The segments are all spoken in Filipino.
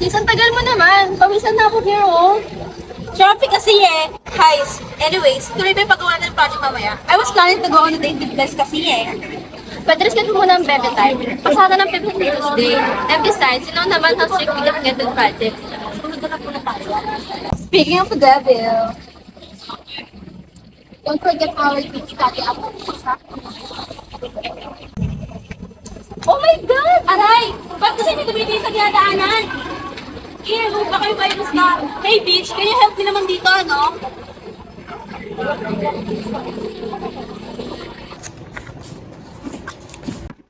Sis, ang tagal mo naman. Pawisan na ako here, oh. Traffic kasi eh. Guys, anyways, tuloy tayo pagawa ng project mamaya. I was planning to go on a date with Bless kasi eh. But reschedule muna ang bebe time. Pasada ng 15 Tuesday. And besides, you know naman how strict we can get with project. Sumunod na lang muna tayo. Speaking of the devil, don't forget our team study up. Oh my God! Aray! Ba't kasi hindi tumitingin sa dinadaanan? Here, ba kayo virus na? Hey, bitch, can you help me naman dito, ano?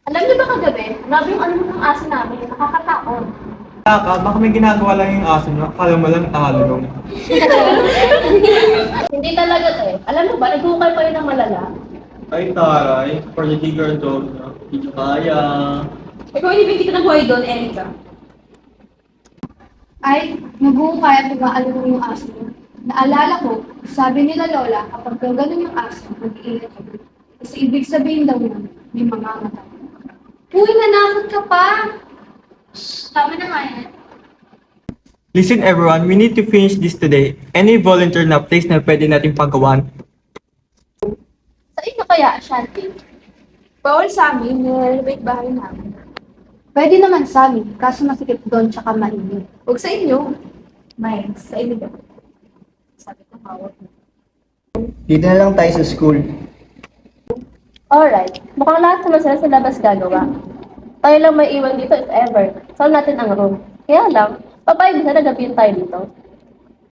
Alam niyo ba kagabi, grabe yung ano ng aso namin, nakakataon. Kaka, baka may ginagawa lang yung aso nyo. Akala mo lang talong. Hindi talaga eh. Alam mo ba, nagkukay pa rin ng malala. Ay, taray. For the digger dog na. Hindi ko kaya. Ikaw hindi kita ng buhay doon, Erika. Ay, naghuhukay at nag-aalala yung aso. Naalala ko, sabi nila Lola, kapag daw ganun yung aso, mag-iingat ako. Kasi ibig sabihin daw nun, may mga mata. Uy, nanakot ka pa! Shh, tama na nga yan. Listen everyone, we need to finish this today. Any volunteer na place na pwede natin pagawan? Sa inyo kaya, Shanti? Bawal sa amin, nirenovate bahay namin. Pwede naman sa amin, kaso masikip doon tsaka mainit. Huwag sa inyo. Mine, sa inyo ba? Sabi ko, hawak mo. Dito na lang tayo sa school. Alright, mukhang lahat naman sila sa labas gagawa. Tayo lang may iwan dito if ever. Saan natin ang room? Kaya lang, papayag na nagabihin tayo dito.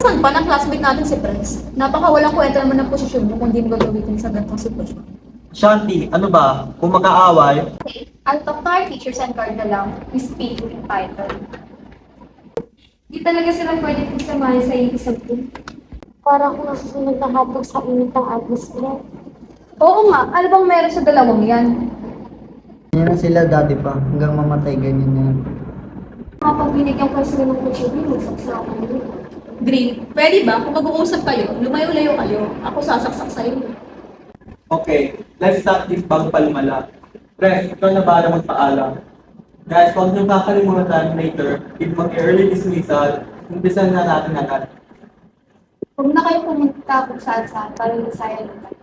Saan pa ng classmate natin si Pres? Napakawalang kwenta naman ng posisyon mo kung di mo gagamitin sa ganitong sitwasyon. Shanti, ano ba? Kung mag-aaway, Okay, I'll talk to our teachers and guard na lang. We speak in Python. Di talaga sila pwede kong samahin sa isang team. Para kung nasusunod na hatog sa init ng atmosphere. Oo nga, ano bang meron sa dalawang yan? Yan na sila dati pa, hanggang mamatay ganyan na yan. Kapag binigyan ko sila ng kutsyon, magsaksakan nila. Green, pwede ba kung mag-uusap kayo, lumayo-layo kayo, ako sasaksak sa'yo. okay, let's start this bago palumala. Pres, ikaw na ba magpaalam? Guys, huwag nyo kakalimutan later, if mag-early dismissal, umpisan na natin agad. Huwag na kayo pumunta kung saan-saan para masaya lang tayo.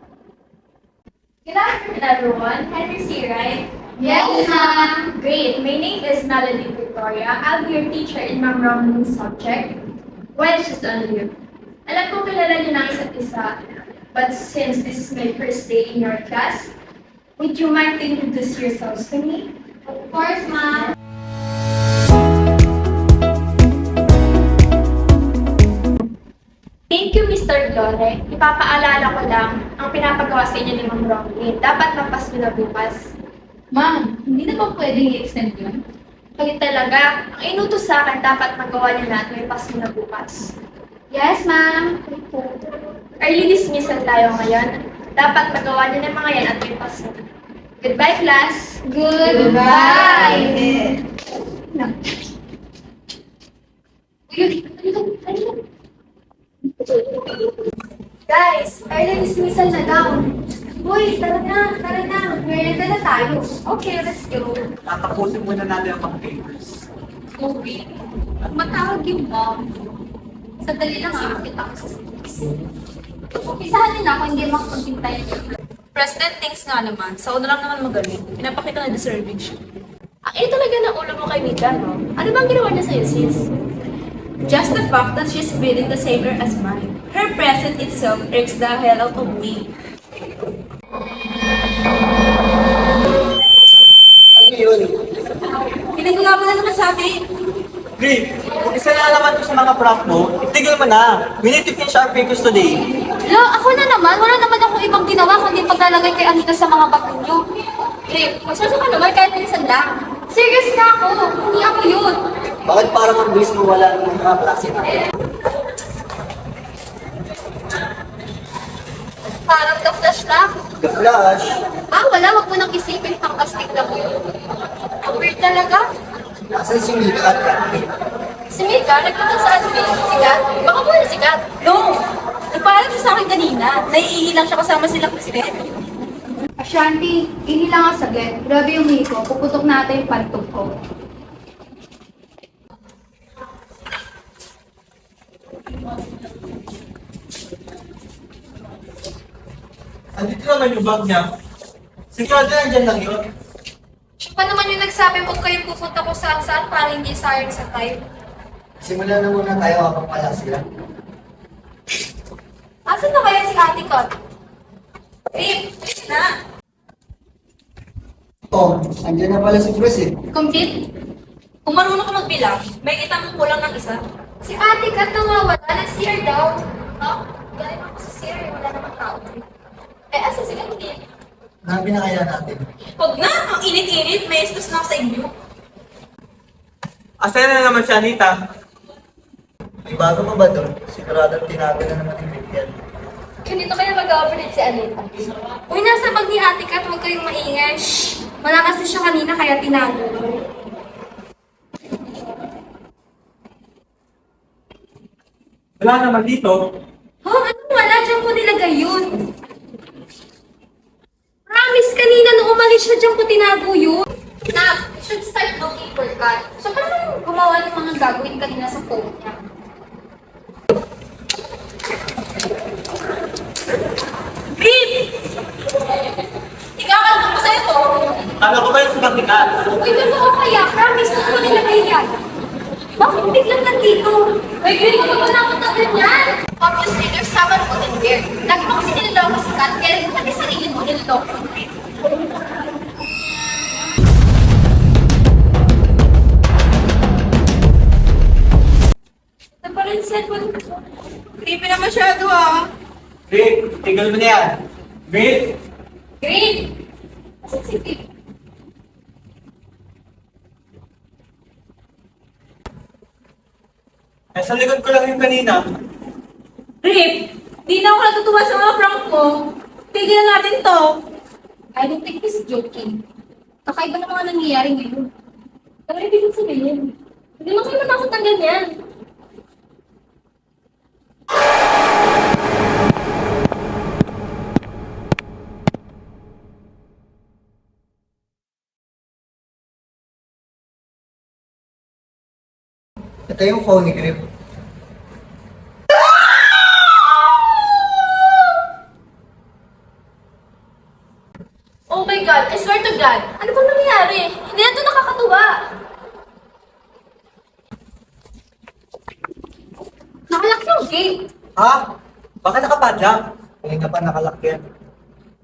Good afternoon, everyone. Henry C, right? Yes, ma'am! Great. My name is Melody Victoria. I'll be your teacher in Ma'am Roman's subject, which is on you. Alam ko kilala niyo na isa't isa, but since this is my first day in your class, would you mind to introduce yourselves to me? Of course, ma'am! Thank you, Mr. Lore. Ipapaalala ko lang ang pinapagawa sa inyo ni Ma'am Romain. Dapat mapas nyo na bukas. Ma'am, hindi na ba pwedeng i-extend yun? Kayo talaga, ang inutos sa akin, dapat magawa niyo na at may pas nyo na bukas. Yes, ma'am! Early dismissal tayo ngayon. Dapat magawa niyo ng mga yan at may pas nyo. Goodbye, class! Goodbye! Guys, early dismissal na daw. Uy, tara na, mag-merienda na tayo. Okay, let's go. Tatapusin muna natin ang mga papers. Okay. Matawag yung mom. Sandali lang kita ko sa service. Umpisahan din ako, hindi makapagpintay. President thinks nga naman, sa una lang naman magaling. Pinapakita na deserving siya. Ang talaga ng ulo mo kay Mika, no? Ano bang ginawa niya sa'yo, sis? Just the fact that she's breathing the same air as mine. Her presence itself irks the hell out of me. Ano yun? Pinaglaban na naman sa atin. Greg, kung isa na naman to sa mga prof mo, itigil mo na. We need to finish our papers today. Lo, ako na naman. Wala naman akong ibang ginawa kundi paglalagay kay Anita sa mga bag niyo. Greg, masasya ka naman kahit minsan lang. Serious na ako! Hindi ako yun! Bakit parang ang bilis mo wala ng mga klase natin? Parang ka-flash lang. The Flash, Wala. Wag mo nang isipin. Pang-astig lang yun. Ang weird talaga. nasan si Mika at Kathy? Si Mika, nagpunta sa admin. Sikat? Baka mo na sikat. No! Nagpaalam siya sa akin kanina. Naiihi lang siya kasama sila Kristen. Ashanti, hindi lang ang saglit. Grabe yung hiko. Puputok natin yung pantog ko. Andito naman yung bag niya. Sigurado nandyan lang yun. Siya pa naman yung nagsabi huwag kayong pupunta kung saan-saan para hindi sayang sa time. Simulan na muna tayo habang wala sila. Asan na kaya si Ate Kat? Na! Oh, andyan na pala si Chris eh. Complete? Kung marunong ka magbilang, may kita mong kulang ng isa. Si Ate Kat nawawala, nag-CR daw. No? Galing ako sa CR, wala namang tao. Eh, asa si Complete? Hanapin na kaya natin. Huwag na! Ang init-init, may estos na ako sa inyo. Asan na naman si Anita? May bago pa ba doon? Siguradong tinago na naman yung bigyan. Ganito kaya mag-operate si Anita. Uy, nasa bag ni Ate Kat, huwag kayong maingay. Shhh! Malakas na siya kanina, kaya tinago. Wala naman dito. Ano wala? Diyan ko nilagay yun. Promise, kanina nung umalis siya, diyan ko tinago yun. Nak, you should start looking for Kat. So, paano gumawa ng mga gagawin kanina sa phone niya? Babe! Igawan ko sa'yo to. Kala ko ba yung sumakikat? Uy, totoo kaya? Promise, nung ko nilagay yan. Bakit biglang nandito? Uy, Greg, ano ba nakot na ganyan? Obviously, there's someone put in there. Lagi mo kasi niloloko si Kat, kaya rin pati sarili mo niloloko. Ito pa rin cellphone ko. Creepy na masyado ah. Rick, tigil mo na yan. Rick! Greg! Asan si Greg? Eh, sa likod ko lang yung kanina. Rip, di na ako natutuwa sa mga prank mo. Tigilan natin to. I don't think he's joking. Kakaiba na mga nangyayari ngayon. Pero ibig sabihin, hindi mo kayo matakot ng ganyan. Ito yung phone ni Grip. Oh my God, I swear to God, ano bang nangyayari? Hindi na ito nakakatuwa. Nakalak yung gate. Ha? Bakit nakapadlock? Kanina pa nakalak yan.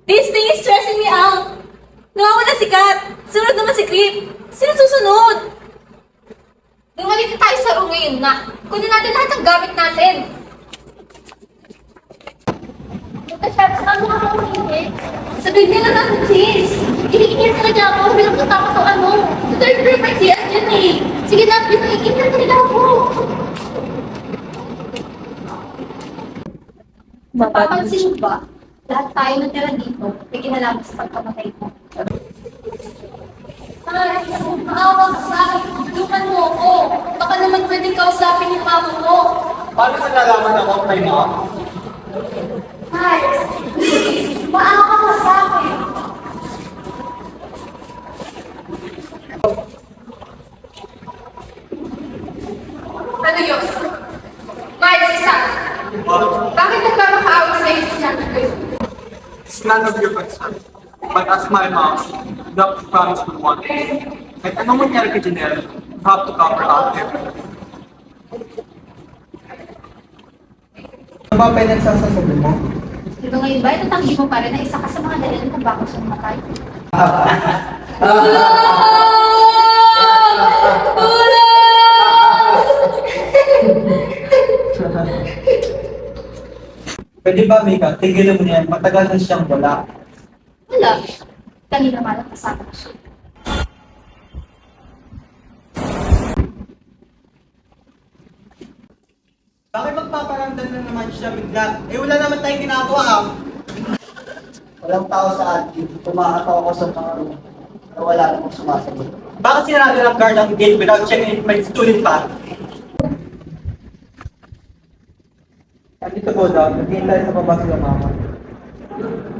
This thing is stressing me out. Nawawala si Kat. Sunod naman si Creep. Sino susunod? Bumalik na tayo sa room ngayon na. Kunin natin lahat ng gamit natin. Masyado sa ano ka mahihingi? Sabihin nila natin, sis. Hinihingi talaga ako. Bilang natakot o ano. Sa third grade pa siya dyan eh. Sige na, please, hinihingi talaga ako. Napapansin mo ba? Lahat tayo natira dito, may kinalaman sa pagkamatay mo. Ay, maawa ka sa akin. Tulungan mo ako. Baka naman pwedeng kausapin yung mama mo. Paano mo nalaman ako kay mom? Ay, please, maawa ka sa akin. Ano yun? Mike, isa. Bakit nagkakaaway sa iyo siya? It's none of your concern. But as my mom, the promise me one thing. Kahit anong mangyari kay Janelle, you have to cover up everything. Ano ba pinagsasasabi mo? Dito ngayon ba, itatanggi mo pa rin na isa ka sa mga dahilan kung bakit siya namatay? Pwede ba, Mika? Tigilan mo niyan. Matagal na siyang wala. Wala. Kanina malang kasama ko siya. Bakit magpaparamdam na naman siya bigla? Eh, wala naman tayong ginagawa ah. Walang tao sa atin. Tumakataw ako sa mga room. Na wala namang sumasagot. Bakit sinarado ng guard ang gate without checking if may student pa? Dito po daw, naging tayo sa baba sila mama.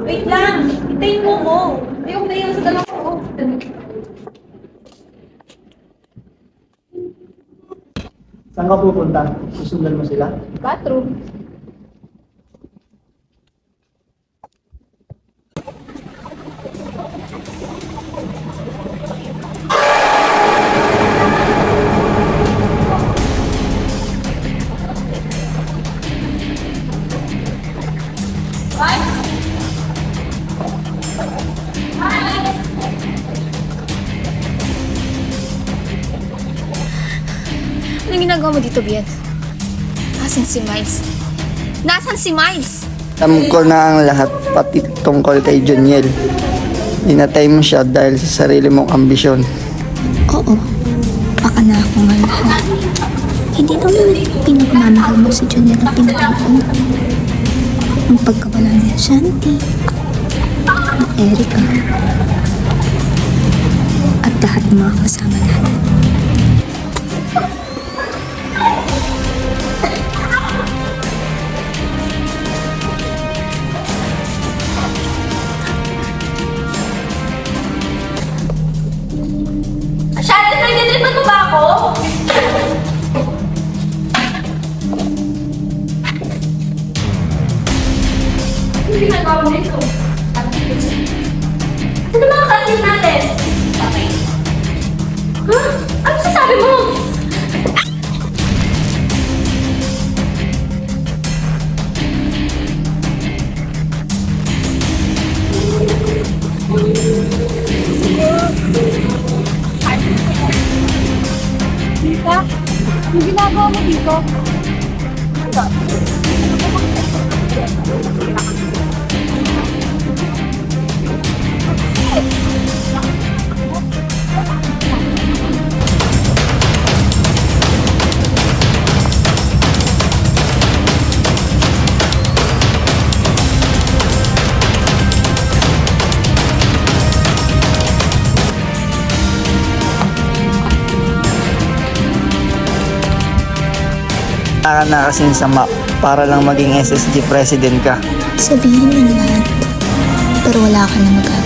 Wait lang. Hintayin mo ko. Ayoko na yun sa dalawa ko. Saan ka pupunta? Susundan mo sila? Bathroom. Anong ginagawa mo dito, Bian? Nasaan si Miles? Nasaan si Miles? Alam ko na ang lahat, pati tungkol kay Joniel. Dinatay mo siya dahil sa sarili mong ambisyon. Oo, baka na ako nga lahat. Hindi naman pinagmamahal mo si Jonel at pinatay ko. Ang pagkawala niya Shanti, at Erica, at lahat ng mga kasama natin. Shanti, nagtitripan mo ba ako? Ano ginagawa mo nito? Ano mga kasin natin? Okay. Ha? Ano sasabi mo? Tita, yung ginagawa mo dito? Naka na kasing sama para lang maging SSG president ka. Sabihin ng lahat, pero wala ka na magagawa.